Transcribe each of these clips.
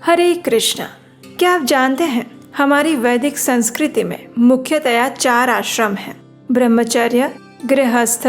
हरे कृष्णा। क्या आप जानते हैं हमारी वैदिक संस्कृति में मुख्यतया 4 आश्रम हैं। ब्रह्मचर्य, गृहस्थ,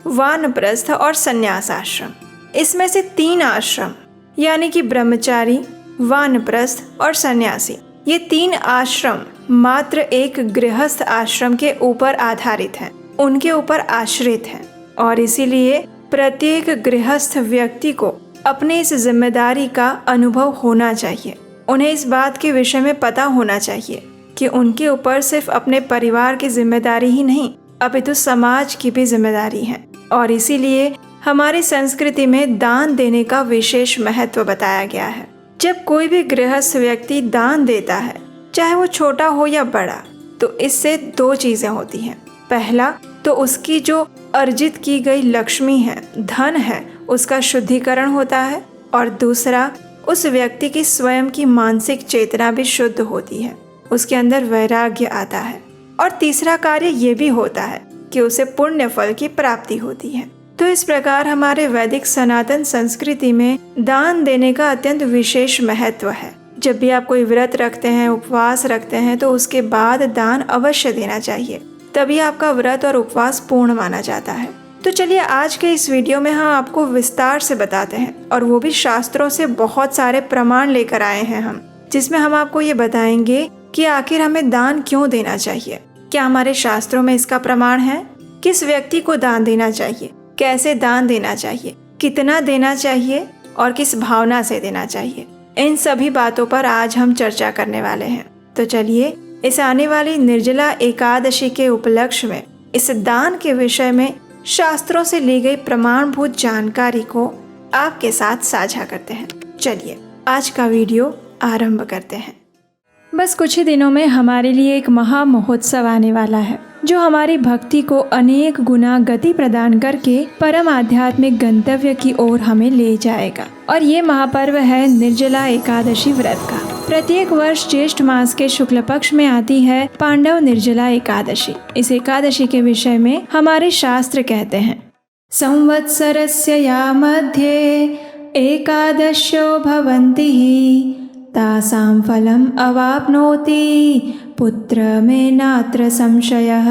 वानप्रस्थ और संन्यास आश्रम। इसमें से 3 आश्रम यानी कि ब्रह्मचारी, वानप्रस्थ और सन्यासी, ये 3 आश्रम मात्र एक गृहस्थ आश्रम के ऊपर आधारित हैं, उनके ऊपर आश्रित हैं। और इसीलिए प्रत्येक गृहस्थ व्यक्ति को अपने इस जिम्मेदारी का अनुभव होना चाहिए। उन्हें इस बात के विषय में पता होना चाहिए कि उनके ऊपर सिर्फ अपने परिवार की जिम्मेदारी ही नहीं, अपितु समाज की भी जिम्मेदारी है। और इसीलिए हमारी संस्कृति में दान देने का विशेष महत्व बताया गया है। जब कोई भी गृहस्थ व्यक्ति दान देता है, चाहे वो छोटा हो या बड़ा, तो इससे 2 चीजें होती हैं। पहला तो उसकी जो अर्जित की गई लक्ष्मी है, धन है, उसका शुद्धिकरण होता है। और दूसरा, उस व्यक्ति की स्वयं की मानसिक चेतना भी शुद्ध होती है, उसके अंदर वैराग्य आता है। और तीसरा कार्य ये भी होता है कि उसे पुण्य फल की प्राप्ति होती है। तो इस प्रकार हमारे वैदिक सनातन संस्कृति में दान देने का अत्यंत विशेष महत्व है। जब भी आप कोई व्रत रखते हैं, उपवास रखते हैं, तो उसके बाद दान अवश्य देना चाहिए, तभी आपका व्रत और उपवास पूर्ण माना जाता है। तो चलिए आज के इस वीडियो में हम आपको विस्तार से बताते हैं, और वो भी शास्त्रों से बहुत सारे प्रमाण लेकर आए हैं हम, जिसमें हम आपको ये बताएंगे कि आखिर हमें दान क्यों देना चाहिए। क्या हमारे शास्त्रों में इसका प्रमाण है? किस व्यक्ति को दान देना चाहिए, कैसे दान देना चाहिए, कितना देना चाहिए और किस भावना से देना चाहिए, इन सभी बातों पर आज हम चर्चा करने वाले हैं। तो चलिए इस आने वाली निर्जला एकादशी के उपलक्ष्य में इस दान के विषय में शास्त्रों से ली गई प्रमाणभूत जानकारी को आपके साथ साझा करते हैं। चलिए आज का वीडियो आरंभ करते हैं। बस कुछ ही दिनों में हमारे लिए एक महा महोत्सव आने वाला है, जो हमारी भक्ति को अनेक गुना गति प्रदान करके परम आध्यात्मिक गंतव्य की ओर हमें ले जाएगा। और ये महापर्व है निर्जला एकादशी व्रत का। प्रत्येक वर्ष ज्येष्ठ मास के शुक्ल पक्ष में आती है पांडव निर्जला एकादशी। इस एकादशी के विषय में हमारे शास्त्र कहते हैं, संवत्सरस्य या मध्ये एकादश्यो भवन्ति तासां फलम् अवाप्नोति पुत्र में नात्र संशयः।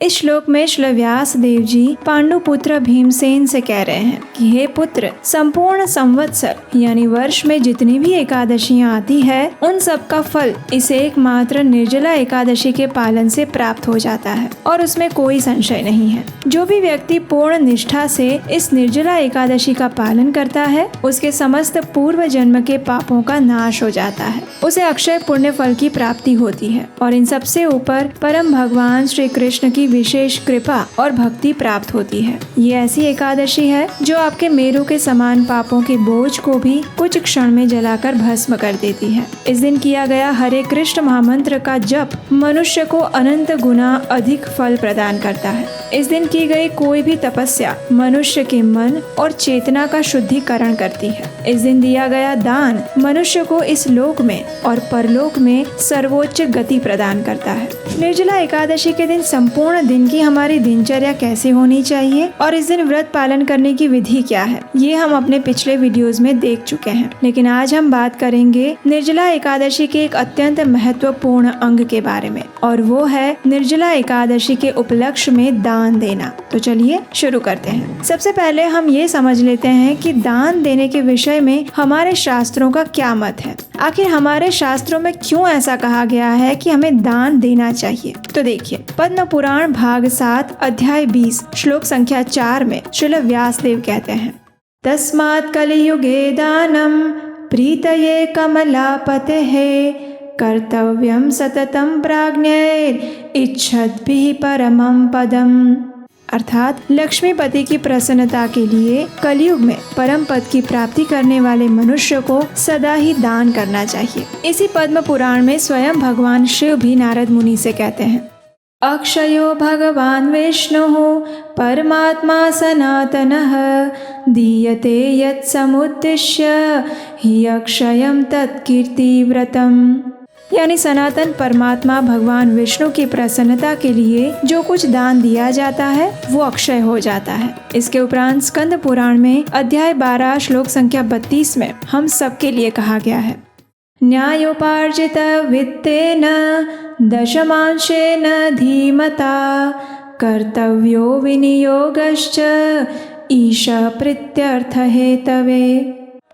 इस श्लोक में श्री व्यास देव जी पांडु पुत्र भीमसेन से कह रहे हैं कि हे पुत्र, संपूर्ण संवत्सर यानी वर्ष में जितनी भी एकादशियां आती है, उन सब का फल इस एकमात्र निर्जला एकादशी के पालन से प्राप्त हो जाता है, और उसमें कोई संशय नहीं है। जो भी व्यक्ति पूर्ण निष्ठा से इस निर्जला एकादशी का पालन करता है, उसके समस्त पूर्व जन्म के पापों का नाश हो जाता है, उसे अक्षय पुण्य फल की प्राप्ति होती है, और इन सबसे ऊपर परम भगवान श्री कृष्ण की विशेष कृपा और भक्ति प्राप्त होती है। ये ऐसी एकादशी है जो आपके मेरु के समान पापों के बोझ को भी कुछ क्षण में जलाकर भस्म कर देती है। इस दिन किया गया हरे कृष्ण महामंत्र का जप मनुष्य को अनंत गुना अधिक फल प्रदान करता है। इस दिन की गई कोई भी तपस्या मनुष्य के मन और चेतना का शुद्धिकरण करती है। इस दिन दिया गया दान मनुष्य को इस लोक में और परलोक में सर्वोच्च गति प्रदान करता है। निर्जला एकादशी के दिन संपूर्ण दिन की हमारी दिनचर्या कैसे होनी चाहिए और इस दिन व्रत पालन करने की विधि क्या है, ये हम अपने पिछले वीडियोस में देख चुके हैं। लेकिन आज हम बात करेंगे निर्जला एकादशी के एक अत्यंत महत्वपूर्ण अंग के बारे में, और वो है निर्जला एकादशी के उपलक्ष्य में दान देना। तो चलिए शुरू करते हैं। सबसे पहले हम ये समझ लेते हैं कि दान देने के विषय में हमारे शास्त्रों का क्या मत है। आखिर हमारे शास्त्रों में क्यों ऐसा कहा गया है कि हमें दान देना चाहिए। तो देखिए, पद्म पुराण भाग 7 अध्याय 20 श्लोक संख्या 4 में श्रील व्यासदेव कहते हैं, तस्मात् कलियुगे दानम प्रीतये कमलापतेः कर्तव्यम सततम प्राज्ञैर् इच्छद्भिः परमं पदम्। अर्थात लक्ष्मीपति की प्रसन्नता के लिए कलयुग में परम पद की प्राप्ति करने वाले मनुष्य को सदा ही दान करना चाहिए। इसी पद्म पुराण में स्वयं भगवान शिव भी नारद मुनि से कहते हैं, अक्षयो भगवान विष्णुः परमात्मा सनातनः दीयते यत् समुद्दिश्य हि अक्षयं तत्कीर्तिव्रतम्। यानी सनातन परमात्मा भगवान विष्णु की प्रसन्नता के लिए जो कुछ दान दिया जाता है वो अक्षय हो जाता है। इसके उपरांत स्कंद पुराण में अध्याय 12 श्लोक संख्या 32 में हम सबके लिए कहा गया है, न्यायोपार्जित वित्तेन दशमांशेन धीमता कर्तव्यो विनियोगश्च ईश प्रीत्यर्थ हेतवे।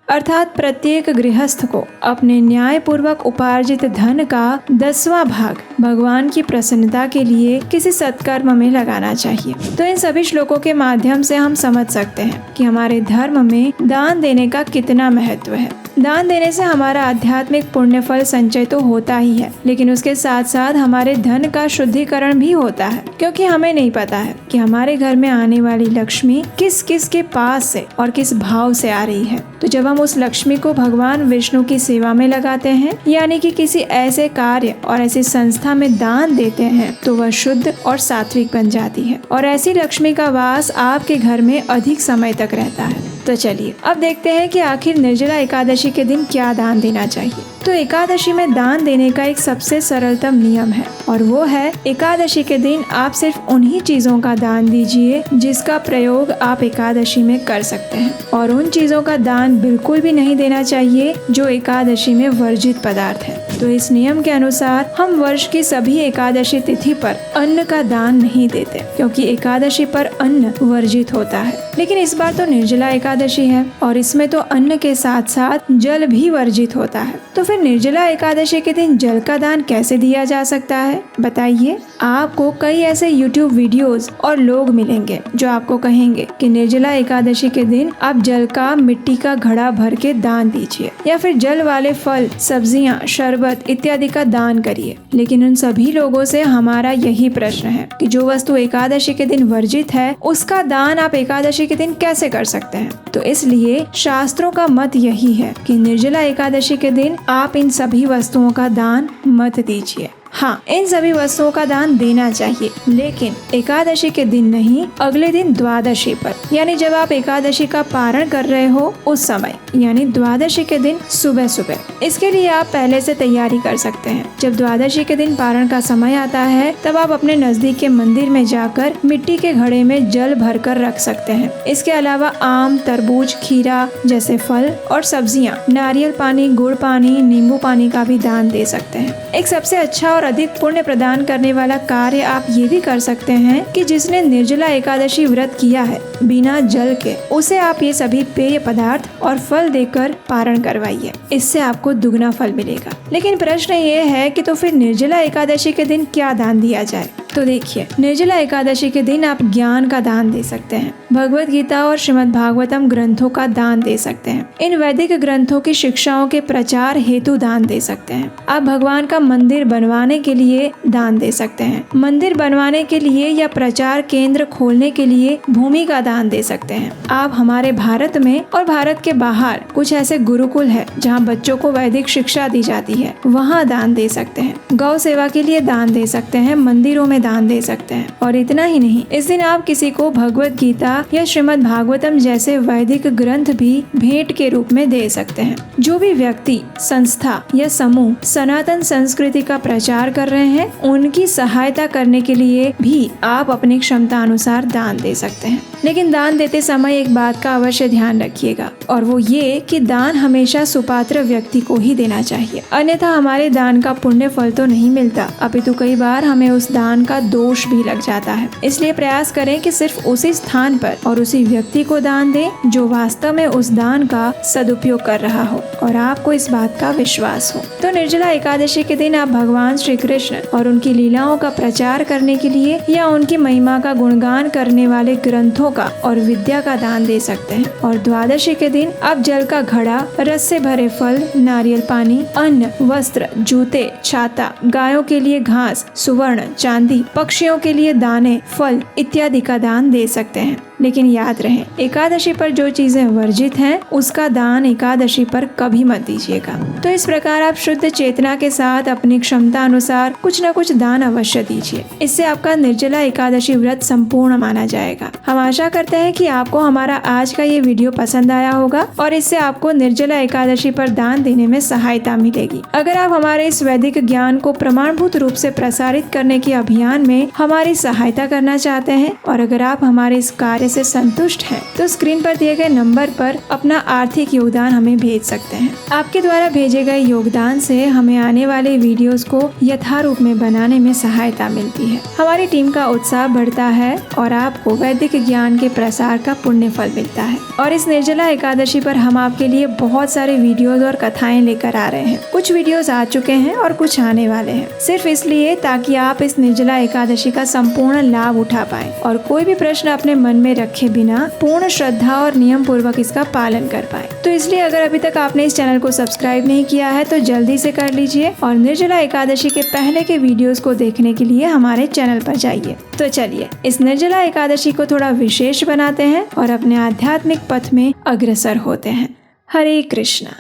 अर्थात प्रत्येक गृहस्थ को अपने न्यायपूर्वक उपार्जित धन का 10वां भाग भगवान की प्रसन्नता के लिए किसी सत्कर्म में लगाना चाहिए। तो इन सभी श्लोकों के माध्यम से हम समझ सकते हैं कि हमारे धर्म में दान देने का कितना महत्व है। दान देने से हमारा आध्यात्मिक पुण्य फल संचय तो होता ही है, लेकिन उसके साथ साथ हमारे धन का शुद्धिकरण भी होता है, क्योंकि हमें नहीं पता है कि हमारे घर में आने वाली लक्ष्मी किस किस के पास से और किस भाव से आ रही है। तो जब हम उस लक्ष्मी को भगवान विष्णु की सेवा में लगाते हैं, यानी कि किसी ऐसे कार्य और ऐसी संस्था में दान देते हैं, तो वह शुद्ध और सात्विक बन जाती है और ऐसी लक्ष्मी का वास आपके घर में अधिक समय तक रहता है। तो चलिए अब देखते हैं कि आखिर निर्जला एकादशी के दिन क्या दान देना चाहिए। तो एकादशी में दान देने का एक सबसे सरलतम नियम है, और वो है एकादशी के दिन आप सिर्फ उन्हीं चीजों का दान दीजिए जिसका प्रयोग आप एकादशी में कर सकते हैं, और उन चीजों का दान बिल्कुल भी नहीं देना चाहिए जो एकादशी में वर्जित पदार्थ है। तो इस नियम के अनुसार हम वर्ष की सभी एकादशी तिथि पर अन्न का दान नहीं देते, क्योंकि एकादशी पर अन्न वर्जित होता है। लेकिन इस बार तो निर्जला एकादशी है और इसमें तो अन्न के साथ साथ जल भी वर्जित होता है। तो फिर निर्जला एकादशी के दिन जल का दान कैसे दिया जा सकता है, बताइए। आपको कई ऐसे YouTube वीडियोस और लोग मिलेंगे जो आपको कहेंगे कि निर्जला एकादशी के दिन आप जल का मिट्टी का घड़ा भर के दान दीजिए, या फिर जल वाले फल, सब्जियां, शरबत इत्यादि का दान करिए। लेकिन उन सभी लोगों से हमारा यही प्रश्न है कि जो वस्तु एकादशी के दिन वर्जित है, उसका दान आप एकादशी के दिन कैसे कर सकते हैं। तो इसलिए शास्त्रों का मत यही है कि निर्जला एकादशी के दिन आप इन सभी वस्तुओं का दान मत दीजिए। हाँ, इन सभी वस्तुओं का दान देना चाहिए, लेकिन एकादशी के दिन नहीं, अगले दिन द्वादशी पर, यानी जब आप एकादशी का पारण कर रहे हो उस समय, यानी द्वादशी के दिन सुबह सुबह। इसके लिए आप पहले से तैयारी कर सकते हैं। जब द्वादशी के दिन पारण का समय आता है, तब आप अपने नजदीक के मंदिर में जाकर मिट्टी के घड़े में जल भर कर रख सकते हैं। इसके अलावा आम, तरबूज, खीरा जैसे फल और सब्जियाँ, नारियल पानी, गुड़ पानी, नींबू पानी का भी दान दे सकते हैं। एक सबसे अच्छा और अधिक पुण्य प्रदान करने वाला कार्य आप ये भी कर सकते हैं कि जिसने निर्जला एकादशी व्रत किया है बिना जल के, उसे आप ये सभी पेय पदार्थ और फल देकर पारण करवाइए। इससे आपको दुगना फल मिलेगा। लेकिन प्रश्न ये है कि तो फिर निर्जला एकादशी के दिन क्या दान दिया जाए। तो देखिए, निर्जला एकादशी के दिन आप ज्ञान का दान दे सकते हैं, भगवत गीता और श्रीमद् भागवतम ग्रंथों का दान दे सकते हैं। इन वैदिक ग्रंथों की शिक्षाओं के प्रचार हेतु दान दे सकते हैं। आप भगवान का मंदिर बनवाने के लिए दान दे सकते हैं। मंदिर बनवाने के लिए या प्रचार केंद्र खोलने के लिए भूमि का दान दे सकते हैं। आप हमारे भारत में और भारत के बाहर कुछ ऐसे गुरुकुल है जहाँ बच्चों को वैदिक शिक्षा दी जाती है, वहाँ दान दे सकते हैं। गौ सेवा के लिए दान दे सकते हैं, मंदिरों में दान दे सकते हैं। और इतना ही नहीं, इस दिन आप किसी को भगवत गीता या श्रीमद् भागवतम जैसे वैदिक ग्रंथ भी भेंट के रूप में दे सकते हैं। जो भी व्यक्ति, संस्था या समूह सनातन संस्कृति का प्रचार कर रहे हैं, उनकी सहायता करने के लिए भी आप अपनी क्षमता अनुसार दान दे सकते हैं। लेकिन दान देते समय एक बात का अवश्य ध्यान रखिएगा, और वो ये कि दान हमेशा सुपात्र व्यक्ति को ही देना चाहिए, अन्यथा हमारे दान का पुण्य फल तो नहीं मिलता, अपितु कई बार हमें उस दान का दोष भी लग जाता है। इसलिए प्रयास करें कि सिर्फ उसी स्थान पर और उसी व्यक्ति को दान दें जो वास्तव में उस दान का सदुपयोग कर रहा हो और आपको इस बात का विश्वास हो। तो निर्जला एकादशी के दिन आप भगवान श्री कृष्ण और उनकी लीलाओं का प्रचार करने के लिए या उनकी महिमा का गुणगान करने वाले ग्रंथों का और विद्या का दान दे सकते हैं। और द्वादशी के दिन आप जल का घड़ा, रस से भरे फल, नारियल पानी, अन्न, वस्त्र, जूते, छाता, गायों के लिए घास, सुवर्ण, चांदी, पक्षियों के लिए दाने, फल इत्यादि का दान दे सकते हैं। लेकिन याद रहे, एकादशी पर जो चीजें वर्जित हैं, उसका दान एकादशी पर कभी मत दीजिएगा। तो इस प्रकार आप शुद्ध चेतना के साथ अपनी क्षमता अनुसार कुछ न कुछ दान अवश्य दीजिए। इससे आपका निर्जला एकादशी व्रत संपूर्ण माना जाएगा। हम आशा करते हैं कि आपको हमारा आज का ये वीडियो पसंद आया होगा और इससे आपको निर्जला एकादशी पर दान देने में सहायता मिलेगी। अगर आप हमारे इस वैदिक ज्ञान को प्रमाणभूत रूप से प्रसारित करने के अभियान में हमारी सहायता करना चाहते हैं, और अगर आप हमारे इस कार्य खाते से संतुष्ट हैं तो स्क्रीन पर दिए गए नंबर पर अपना आर्थिक योगदान हमें भेज सकते हैं। आपके द्वारा भेजे गए योगदान से हमें आने वाले वीडियोस को यथारूप में बनाने में सहायता मिलती है। हमारी टीम का उत्साह बढ़ता है और आपको वैदिक ज्ञान के प्रसार का पुण्य फल मिलता है। और इस निर्जला एकादशी पर हम आपके लिए बहुत सारे वीडियोस और कथाएं लेकर आ रहे हैं। कुछ वीडियोस आ चुके हैं और कुछ आने वाले हैं, सिर्फ इसलिए ताकि आप इस निर्जला एकादशी का संपूर्ण लाभ उठा पाएं और कोई भी प्रश्न अपने मन में रखे बिना पूर्ण श्रद्धा और नियम पूर्वक इसका पालन कर पाएं। तो इसलिए अगर अभी तक आपने इस चैनल को सब्सक्राइब नहीं किया है तो जल्दी से कर लीजिए और निर्जला एकादशी के पहले के वीडियोस को देखने के लिए हमारे चैनल पर जाइए। तो चलिए इस निर्जला एकादशी को थोड़ा विशेष बनाते हैं और अपने आध्यात्मिक पथ में अग्रसर होते हैं। हरे कृष्णा।